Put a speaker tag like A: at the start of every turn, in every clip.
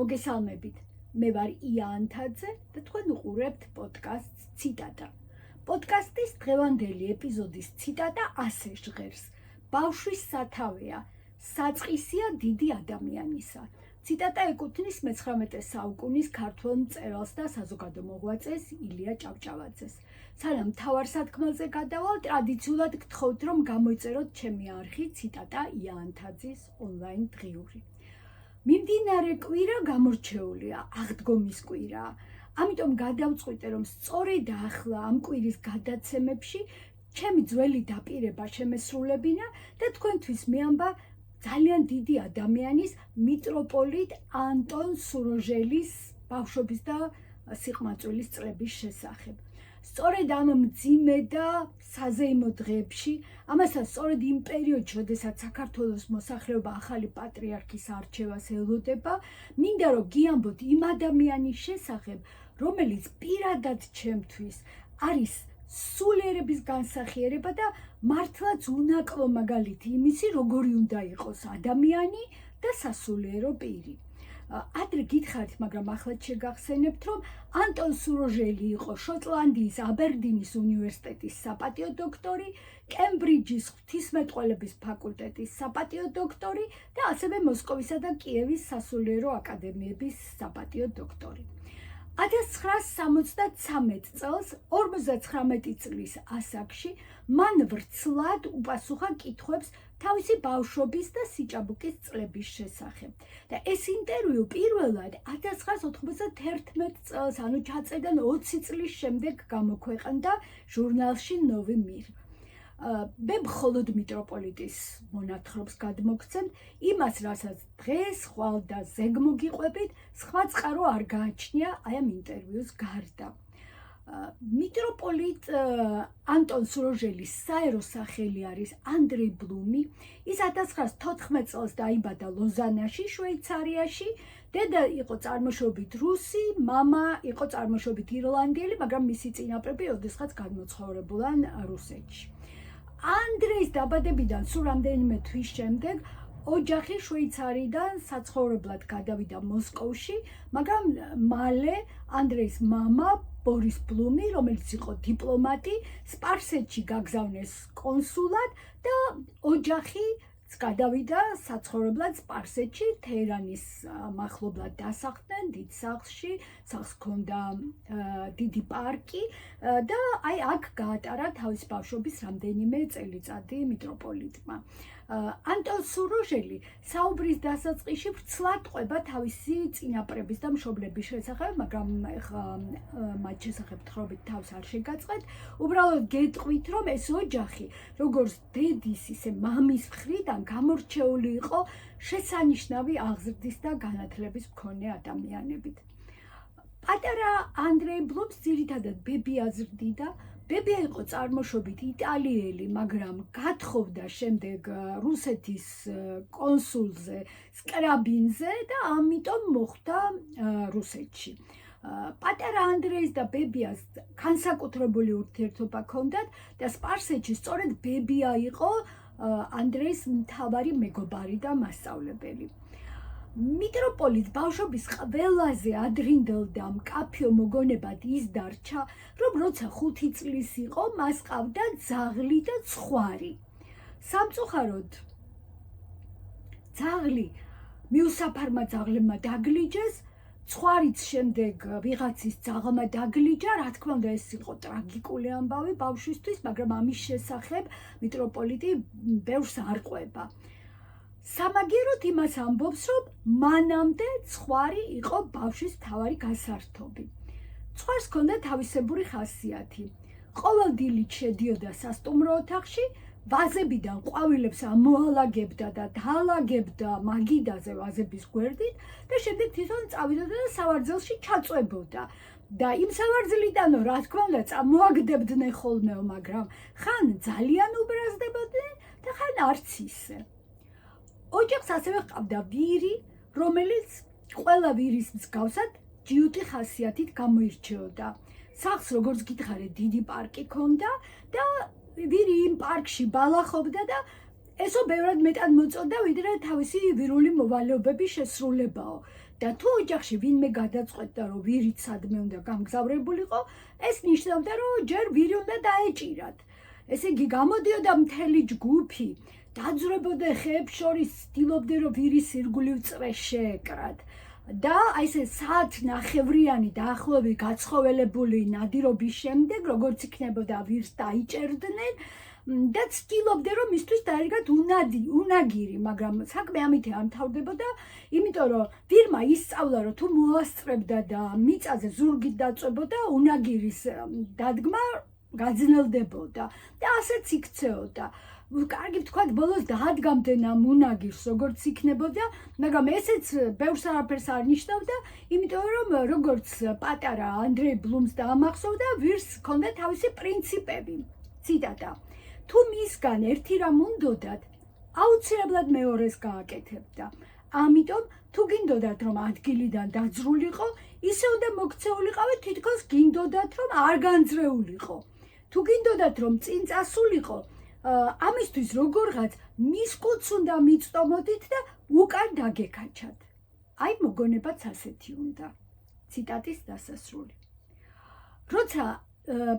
A: მოგესალმებით. მე ვარ ია ანთაძე და თქვენ უყურებთ პოდკასტს ციტატა. პოდკასტის დღევანდელი ეპიზოდის ციტატა ასე ჟღერს: ბავშვის სათავეა, საწყისია დიდი ადამიანისა. ციტატა ეკუთვნის მე-19 საუკუნის ქართველ მწერალს და საზოგადო მოღვაწეს ილია ჭავჭავაძეს. სანამ მთავარ სათქმელზე გადავალ, ტრადიციულად გთხოვთ, რომ გამოიწეროთ ჩემი არხი ციტატა ია ანთაძის ონლაინ დღიური. მიმდინარე კვირა გამორჩეულია, აღდგომის კვირაა. ამიტომ გადავწყვიტე, რომ სწორედ ახლა ამ კვირის გადაცემებში ჩემი ძველი დაპირება შემესრულებინა და თქვენთვის მეამბა ძალიან დიდი ადამიანის მიტროპოლიტ ანტონ სუროჟელის ბავშვობის და სიყმაწვილის წლების შესახებ. სწორედ ამ მძიმე და საზეიმო დღეებში, ამასაც სწორედ იმ პერიოდში, როდესაც საქართველოს მოსახლეობა ახალი პატრიარქის არჩევას ელოდება, მინდა რომ გიამბოთ იმ ადამიანის შესახებ, რომელიც პირადად ჩემთვის არის სულიერების განსახიერება და მართლაც უნაკლო მაგალითი იმისი, როგორი უნდა იყოს ადამიანი და სასულიერო პირი. ადრე გითხარით, მაგრამ ახლაც შეგახსენებთ, რომ ანტონ სუროჟელი იყო შოტლანდიის აბერდინის უნივერსიტეტის საპატიო დოქტორი, კემბრიჯის ღვთისმეტყველების ფაკულტეტის საპატიო დოქტორი და ასევე მოსკოვისა და კიევის სასულიერო აკადემიების საპატიო დოქტორი. 1973 წელს 59 წლის ასაკში მან ვრცლად უპასუხა კითხვებს თავისი ბავშვობის და სიჭაბუკის წლების შესახებ. და ეს ინტერვიუ პირველად 1991 წელს, ანუ ჩაწერიდან 20 წლის შემდეგ გამოქვეყნდა ჟურნალში ნოვი მირ. მე მხოლოდ მიტროპოლიტის მონათხრობს გადმოგცემთ, იმას, რასაც დღეს ხვალ და ზეგმოგიყვებით, სხვა წყარო არ გააჩნია აი ამ ინტერვიუს გარდა. მიტროპოლიტ ანტონ სუროჟელის საერო სახელი არის ანდრეი ბლუმი. ის 1914 წელს დაიბადა ლოზანაში, შვეიცარიაში. დედა იყო წარმოშობით რუსი, მამა იყო წარმოშობით ირლანდიელი, მაგრამ მისი წინაპრები ოდესღაც გადმოცხოვრებულან რუსეთში. ანდრეის დაბადებიდან სულ რამდენიმე თვის შემდეგ ოჯახი შვეიცარიდან საცხოვრებლად გადავიდა მოსკოვში, მაგრამ მალე ანდრეის მამა ბორის ბლუმი, რომელიც იყო დიპლომატი, სპარსეთში გაგზავნეს კონსულად და ოჯახი გადავიდა საცხოვრებლად სპარსეთში, თეირანის მახლობლად დასახლდნენ, დიდ სახლში, სახლს ჰქონდა დიდი პარკი და აი აქ გაატარა თავის ბავშვობის რამდენიმე წელიწადი მიტროპოლიტმა. ანტონ სუროჟელი საუბრის დასაწყისში ვრცლად ყვება თავისი წინაპრების და მშობლების შესახებ, მაგრამ ეხლა მათ შესახებ თხრობით თავს არ შეგაწყეთ. უბრალოდ გეტყვით, რომ ეს ოჯახი, როგორც დედის, ისე მამის მხრიდან გამორჩეული იყო შესანიშნავი აღზრდის და განათლების მქონე ადამიანებით. პატარა ანდრეი ბლუმს ძირითადად ბები აზრდიდა. ბებია იყო წარმოშობით იტალიელი, მაგრამ გათხოვდა შემდეგ რუსეთის კონსულზე სკრაბინზე და ამიტომ მოხვდა რუსეთში. პატარა ანდრეის და ბებიას განსაკუთრებული ურთიერთობა ჰქონდათ და სპარსეთში სწორედ ბებია იყო ანდრეის მთავარი მეგობარი და მასწავლებელი. მიტროპოლიტ ბავშვობის ყველაზე ადრინდელ და მკაფიო მოგონებად ის დარჩა, რომ როცა 5 წლის იყო, მას ჰყავდა ძაღლი და ცხვარი. სამწუხაროდ, ძაღლი მიუსაფარმა ძაღლებმა დაგლიჯეს, ცხვარიც შემდეგ ვიღაცის ძაღლმა დაგლიჯა. რა თქმა უნდა, ეს იყო ტრაგიკული ამბავი ბავშვისთვის, მაგრამ ამის შესახებ მიტროპოლიტი ბევრს არ ყვება. სამაგიეროდ იმას ამბობს, რომ მანამდე ცხვარი იყო ბავშვის მთავარი გასართობი. ცხვარს ჰქონდა თავისებური ხასიათი. ყოველ დილით შედიოდა სასტუმრო ოთახში, ვაზებიდან ყვავილებს ამოალაგებდა და დაალაგებდა მაგიდაზე ვაზების გვერდით და შემდეგ თვითონ წავიდოდა და სავარძელში ჩაწვებოდა. და იმ სავარძლიდანო, რა თქმა უნდა, წამოაგდებდნენ ხოლმეო, მაგრამ ხან ძალიან უბრაზდებოდნენ და ხან არც ისე. ოჯახს ასევე ჰყავდა ვირი, რომელიც ყველა ვირის მსგავსად ჯიუტი ხასიათით გამოირჩეოდა. სახლს, როგორც გითხარით, დიდი პარკი ჰქონდა და ვირი იმ პარკში ბალახობდა და ესო ბევრად მეტად მოწონდა, ვიდრე თავისი ვირული მოვალეობების შესრულებაო. და თუ ოჯახში ვინმე გადაწყვეტდა რომ ვირით სადმე უნდა გამგზავრებულიყო, ეს ნიშნავდა რომ ჯერ ვირი უნდა დაეჭირათ. ესე იგი გამოდიოდა მთელი ჯგუფი, დაძვრებოდა ხეებს შორის, ცდილობდნენ რომ ვირის ირგვლივ წრე შეეკრათ. და აი ესე საათნახევრიანი დაახლოებით გაცხოველებული ნადირობის შემდეგ, როგორც იქნებოდა ვირს დაიჭერდნენ და ცდილობდნენ რომ მისთვის დაერგათ უნაგირი, მაგრამ საქმე ამით არ მთავრდებოდა, იმიტომ რომ ვირმა ისწავლა რომ თუ მოასწრებდა და მიწაზე ზურგით დაწვებოდა, უნაგირის დადგმა გაძნელდებოდა და ასეც იქცეოდა. კარგი ვთქვათ, ბოლოს დაადგამდნენ ამ უნაგირს, როგორც იქნებოდა, მაგრამ ესეც ბევრს არაფერს არ ნიშნავდა, იმიტომ რომ როგორც პატარა ანდრეი ბლუმს დაამახსოვრდა, ვირს ჰქონდა თავისი პრინციპები. ციტატა: თუ მისგან ერთი რამ უნდოდათ, აუცილებლად მეორეს გააკეთებდა. ამიტომ თუ გინდოდათ რომ ადგილიდან დაძრულიყო, ისე უნდა მოქცეულიყავით თითქოს გინდოდათ რომ არ განძრეულიყო. თუ გინდოდათ რომ წინ წასულიყო, ამისთვის როგორღაც მის კუც უნდა მიწტომოდით და უკან დაგეკაჩათ. აი მოგონებაც ასეთი უნდა. ციტატის დასასრული. როცა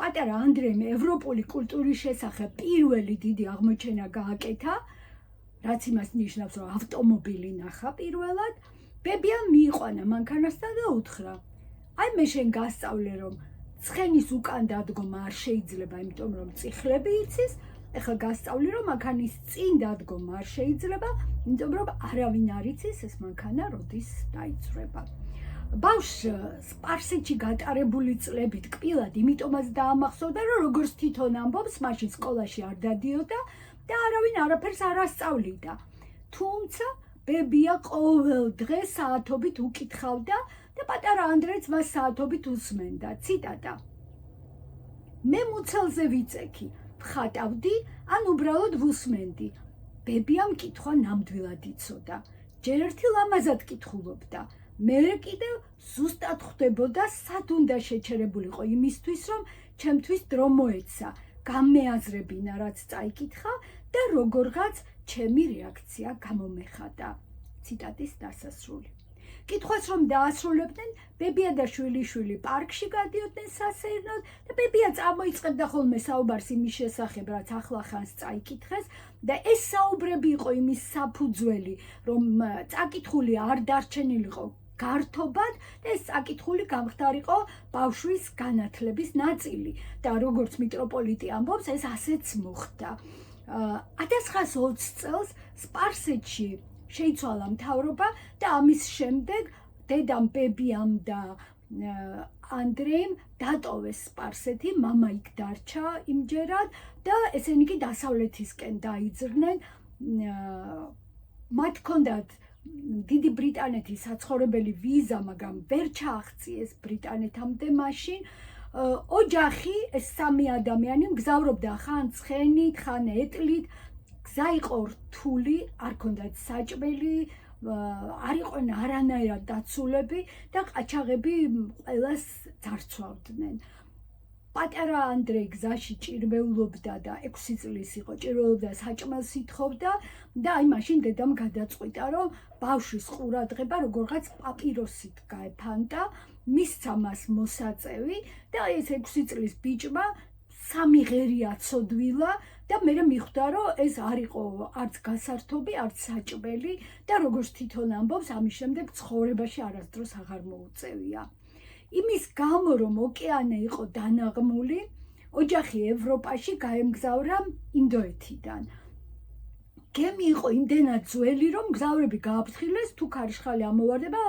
A: პატარა ანდრეიმ ევროპული კულტურის შესახებ პირველი დიდი აღმოჩენა გააკეთა, რაც იმას ნიშნავს, რომ ავტომობილი ნახა პირველად, ბებიამ მიიყვანა მანქანასთან და უთხრა: აი მე შენ გასწავლე, რომ ცხენის უკან დადგომა არ შეიძლება, იმიტომ რომ წიხლები იცის, ეხლა გასწავლი, რომ მანქანის წინ დადგომა არ შეიძლება, იმიტომ რომ არავინ არ იცის ეს მანქანა როდის დაიწვრება. ბავშვს სპარსეთში გატარებული წლები ტკბილად იმიტომაც დაამახსოვრდა, რომ როგორც თვითონ ამბობს, მაშინ სკოლაში არ დადიოდა და არავინ არაფერს არ ასწავლიდა. თუმცა ბებია ყოველ დღეს საათობით უკითხავდა და პატარა ანდრეც მას საათობით უსმენდა. ციტატა: მე მუცელზე ვიწექი, ვხატავდი, ან უბრალოდ ვუსმენდი. ბებიამ კითხვა ნამდვილად იცოდა. ჯერ ერთი ლამაზად კითხულობდა. მერე კიდევ ზუსტად ხვდებოდა, სად უნდა შეჩერებულიყო იმისთვის, რომ ჩემთვის დრო მოეცა, გამეაზრებინა, რაც წაიკითხა და როგორღაც ჩემი რეაქცია გამომეხადა. ციტატის დასასრული. კითხვას რომ დაასრულებდნენ, ბებია და შვილიშვილი პარკში გადიოდნენ სასეირნოდ და ბებია წამოიწყებდა ხოლმე საუბარს იმის შესახებ, რაც ახლახანს წაიკითხეს და ეს საუბრები იყო იმის საფუძველი, რომ წაკითხული არ დარჩენილიყო გართობად და ეს წაკითხული გამხდარიყო ბავშვის განათლების ნაწილი და როგორც მიტროპოლიტი ამბობს, ეს ასეც მოხდა. 1920 წელს სპარსეთში შეიცვალა მთავრობა და ამის შემდეგ დედამ, ბებიამ და ანდრეიმ დატოვეს სპარსეთი, მამა იქ დარჩა იმჯერად და ესენი კი დასავლეთისკენ დაიძრნენ. მათ ჰქონდათ დიდი ბრიტანეთის საცხოვრებელი ვიზა, მაგრამ ვერ ჩააღწიეს ბრიტანეთამდე მაშინ. ოჯახი, ეს სამი ადამიანი მგზავრობდა ხან ცხენით, ხან ეტლით, გზა იყო რთული, არ ჰქონდათ საჭმელი, არ იყვნენ არანაირად დაცულები და ყაჩაღები ყველას ძარცვავდნენ. პატარა ანდრეი გზაში ჭირვეულობდა და 6 წლის იყო, ჭირვეულობდა, საჭმელს ითხოვდა და აი მაშინ დედამ გადაწყვიტა, რომ ბავშვის ყურადღება როგორღაც პაპიროსით გაეფანტა, მისცა მას მოსაწევი და ეს 6 წლის ბიჭმა 3 ღერი აცოდვილა და მე მიხვდა, რომ ეს არ იყო არც გასართობი, არც საჭმელი და როგორც თვითონ ამბობს, ამის შემდეგ ცხოვრებაში არასდროს აღარ მოუწევია. იმის გამო, რომ ოკეანე იყო დანაღმული, ოჯახი ევროპაში გაემგზავრა ინდოეთიდან. გემი იყო იმდენად ძველი, რომ მგზავრები გააფრთხილეს, თუ ქარიშხალი ამოვარდება,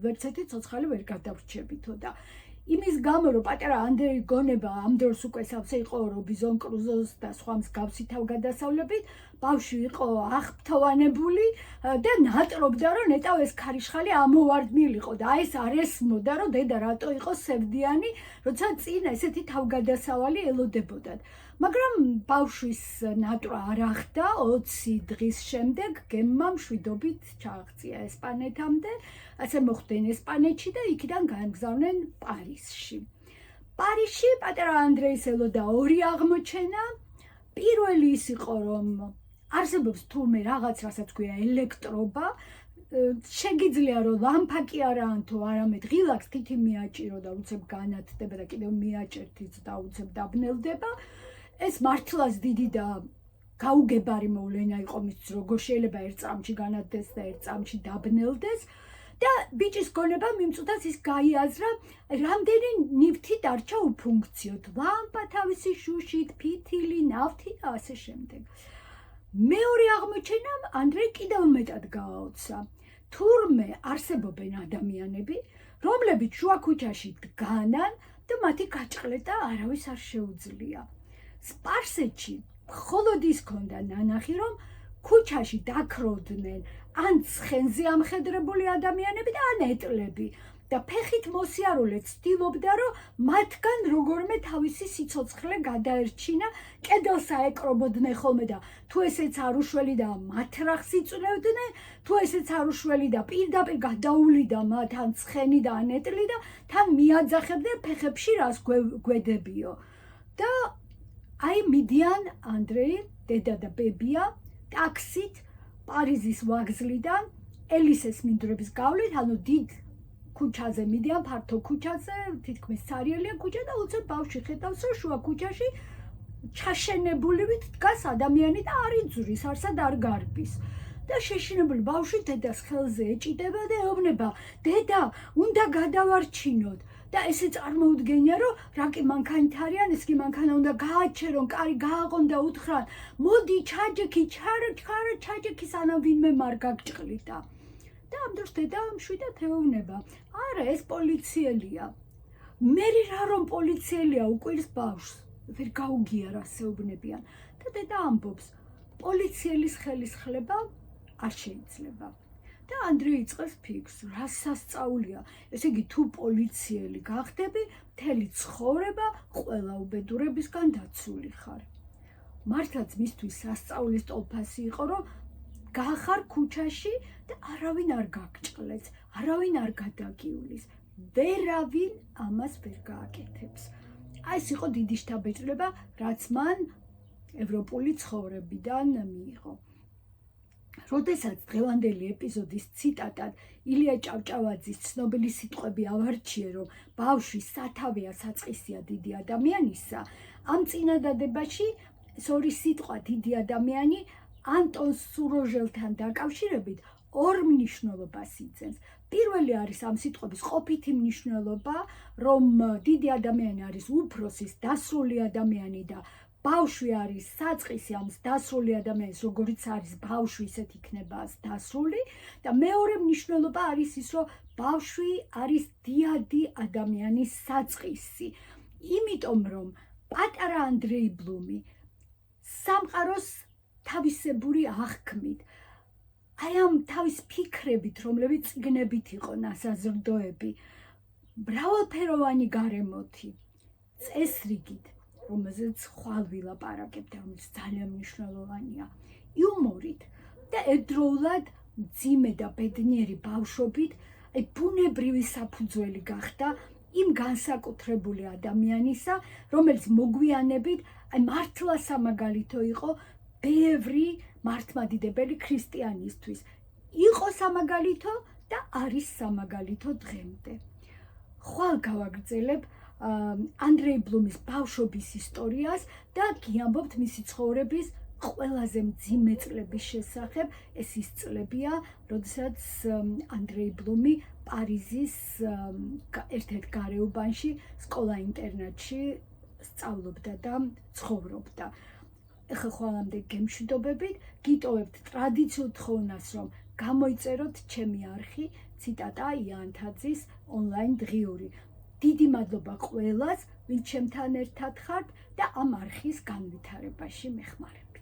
A: ვერცერთი ცოცხალი ვერ გადავრჩებითო და იმის გამო, რომ პატარა ანდრეი გონება ამ დროს უკვე სავსე იყო რობინზონ კრუზოს და სხვა მსგავსი თავგადასავლებით, ბავშვი იყო აღფრთოვანებული და ნატრობდა, რომ ნეტავ ეს ქარიშხალი ამოვარდნილიყო და ეს არ ესმოდა, რომ დედა რატო იყო სევდიანი, როცა წინ ესეთი თავგადასავალი ელოდებოდათ. მაგრამ ბავშვის ნატრა არ ახდა, 20 დღის შემდეგ გემმა მშვიდობით ჩააღწია ესპანეთამდე, ასე მოხვდნენ ესპანეთში და იქიდან გაემგზავრნენ პარიზში. პარიზში პატარა ანდრეის ელოდა ორი აღმოჩენა. პირველი ის იყო, რომ არსებობს თურმე რაღაც, რასაც ქვია ელექტრობა შეგიძლია რომ ლამფაკი არაა თუ არამედ ღილაკს თითი მიაჭირო და უცებ განათდება და კიდევ მიაჭერთიც და უცებ დაბნელდება. ეს მართლაც დიდი და გაუგებარი მოვლენა იყო მისთვის, როგორ შეიძლება ერთ წამში განათდეს და ერთ წამში დაბნელდეს. და ბიჭის გონება მიმწუდას ის გაიაზრა, რამდენი ნივთი დარჩა უფუნქციოდ, ლამპა თავისი შუშით, ფითილი, ნავთი და ასე შემდეგ. მეორე აღმოჩენამ ანდრეი კიდევ მეტად გააოცა. თურმე არსებობენ ადამიანები, რომლებიც შუა ქუჩაში დგანან და მათი გაჭყლეტა არავის არ შეუძლია. სპარსეთში მხოლოდ ის ჰქონდა ნანახი, რომ ქუჩაში დაქროდნენ ან ცხენზე ამხედრებული ადამიანები და ან ეტლები და ფეხით მოსიარულე ცდილობდა, რომ მათგან როგორმე თავისი სიცოცხლე გადაერჩინა, კედელს აეკრობოდნენ ხოლმე და თუ ესეც არ უშველი და მათრახს იწვნევდნენ, თუ ესეც არ უშველი და პირდაპირ გადაულიდა მათ ან ცხენი და ან ეტლი და თან მიაძახებდნენ ფეხებში რას გვედებიო. და აი მიდიან ანდრეი, დედა და ბებია ტაქსით პარიზის ვაგზლიდან ელისეს მინდვრების გავლით, ანუ დიდ ქუჩაზე მიდიან, ფართო ქუჩაზე, თითქმის ცარიელია ქუჩა და უცებ ბავშვი ხედავს, რომ შუა ქუჩაში ჩაშენებულივით დგას ადამიანი და არ იძვრის, არსად არ გარბის. და შეშინებული ბავშვი დედას ხელზე ეჭიდება და ეუბნება, დედა, უნდა გადავარჩინოთ. და ესე წარმოუდგენია, რომ რა კი მანქანით არიან, ეს კი მანქანა უნდა გააჩერონ, კარი გააყონ და უთხრან, მოდი ჩაჯექი, ჩაჯექი, სანამ ვინმე არ გაგჭყლიდა. და ამ დროს დედა მშვიდად ეუბნება, არა, ეს პოლიციელია. მე რა რომ პოლიციელია უკვირს ბავშვს, ვერ გაუგია რას ეუბნებიან. და დედა ამბობს, პოლიციელის ხელისხლება არ შეიძლება. და ანდრეი იწყებს ფიქრს, რა სასწაულია, ესე იგი თუ პოლიციელი გახდები, მთელი ცხოვრება ყველა უბედურებისგან დაცული ხარ. მართლაც მისთვის სასწაულის ტოლფასი იყო, რომ გახარ ქუჩაში და არავინ არ გაგჭყლեց, არავინ არ გადაგიulis, ვერავინ ამას ვერ გააკეთებს. აი ეს იყო დიდი შთაბეჭდილება, რაც მან ევროპული ცხოვრებიდან მიიღო. როდესაც დღევანდელი ეპიზოდის ციტატად ილია ჭავჭავაძის ცნობილი სიტყვები ავარჩიე, რომ ბავშვი სათავეა საწყისია დიდი ადამიანისა, ამ წინადადებაში ეს ორი სიტყვა დიდი ადამიანი ანტონ სუროჟელთან დაკავშირებით ორ მნიშვნელობას იძენს. პირველი არის ამ სიტყვების ყოფითი მნიშვნელობა, რომ დიდი ადამიანი არის უფროსის დასრული ადამიანი და ბავშვი არის საწყისი ამ დასრული ადამიანის, როგორიც არის ბავშვი, ისეთ იქნება დასრული და მეორე მნიშვნელობა არის ის, რომ ბავშვი არის დიადი ადამიანის საწყისი. იმიტომ რომ პატარა ანდრეი ბლუმი სამყაროს თავისებური აღქმით, აი ამ თავის ფიქრებით, რომლებიც წიგნებით იყო ნასაზრდოები, მრავალფეროვანი გარემოთი, წესრიგით, რომელზეც ხვალ ვილაპარაკებთ, რომელიც ძალიან მნიშვნელოვანია, იუმორით და ერთდროულად მძიმე და ბედნიერი ბავშვობით, აი ბუნებრივი საფუძველი გახდა იმ განსაკუთრებული ადამიანისა, რომელიც მოგვიანებით აი მართლა სამაგალითო იყო ბევრი მართლმადიდებელი ქრისტიანისთვის. იყო სამაგალითო და არის სამაგალითო დღემდე. ხვალ გავაგრძელებ ანდრეი ბლუმის ბავშვობის ისტორიას და გიამბობთ მისი ცხოვრების ყველაზე მძიმე წლების შესახებ. ეს ის წლებია, როდესაც ანდრეი ბლუმი პარიზის ერთ-ერთ გარეუბანში, სკოლა-ინტერნატში სწავლობდა და ცხოვრობდა. ეხლა ხვალამდე გემშვიდობებით, გიტოვებთ ტრადიციულ თხოვნას, რომ გამოიწეროთ ჩემი არხი, ციტატა იანთაძის ონლაინ დღიური. დიდი მადლობა ყველას, ვინც ჩემთან ერთად ხართ და ამ არხის განვითარებაში მეხმარებთ.